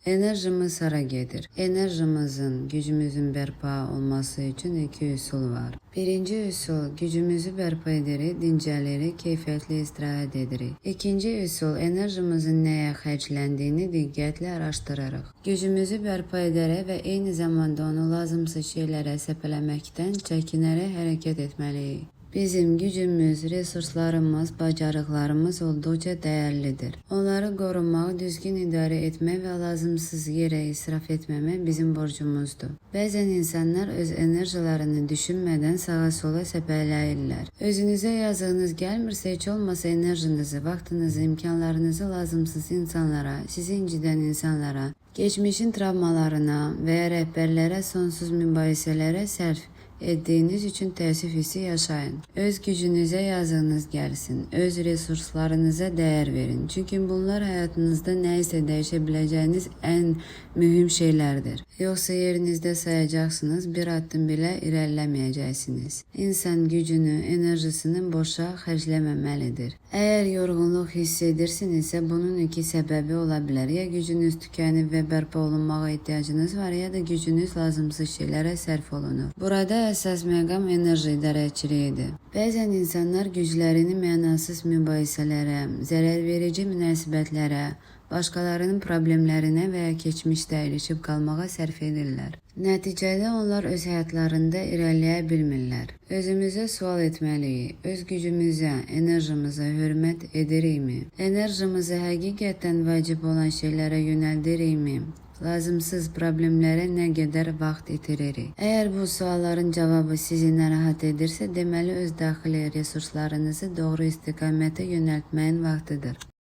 Enerjimiz hara gedir? Enerjimizin, gücümüzün bərpa olması için iki üsul var. Birinci üsul, gücümüzü bərpa edirik, dincəlirik, keyfiyyətli istirahət edirik. İkinci üsul, enerjimizin nəyə xərcləndiyini diqqətlə araşdırırıq. Gücümüzü bərpa edərək və eyni zamanda onu lazımsız şeylərə səpələməkdən çəkinərək hərəkət etməliyik. Bizim gücümüz, resurslarımız, bacarıqlarımız olduqca dəyərlidir. Onları qorumaq, düzgün idarə etmək və lazımsız yerə israf etməmək bizim borcumuzdur. Bəzən insanlar öz enerjilərini düşünmədən sağa sola səpələyirlər. Özünüzə yazığınız gəlmirsə, heç olmasa enerjinizi, vaxtınızı, imkanlarınızı lazımsız insanlara, sizi incidən insanlara, geçmişin travmalarına və ya rəhbərlərə sonsuz mübahisələrə sərf ettiğiniz için təəssüf hissi yaşayın. Öz gücünüze yazığınız gəlsin. Öz resurslarınıza değer verin. Çünkü bunlar hayatınızda nəysə dəyişə biləcəyiniz ən mühüm şeylerdir. Yoksa yerinizde sayacaqsınız, bir addım bile irəliləməyəcəksiniz. İnsan gücünü, enerjisini boşa xərcləməməlidir. Eğer yorğunluq hiss edirsinizsə, bunun iki səbəbi ola bilər. Ya gücünüz tükənib və bərpa olunmağa ehtiyacınız var, ya da gücünüz lazımsız şeylərə sərf olunur. Burada əsas məqam enerji idarəçiliyidir. Bəzən insanlar güclərini mənasız mübahisələrə, zərər verici münasibətlərə, başqalarının problemlərinə və ya keçmişdə ilişib qalmağa sərf edirlər. Nəticədə onlar öz həyatlarında irəliləyə bilmirlər. Özümüzə sual etməliyik. Öz gücümüzə, enerjimizə hörmət edirikmi? Enerjimizi həqiqətən vacib olan şeylərə yönəldirikmi? Lazımsız problemlərə nə qədər vaxt itiririk? Əgər bu sualların cavabı sizi narahat edirsə, deməli öz daxili resurslarınızı doğru istiqamətə yönəltməyin vaxtıdır.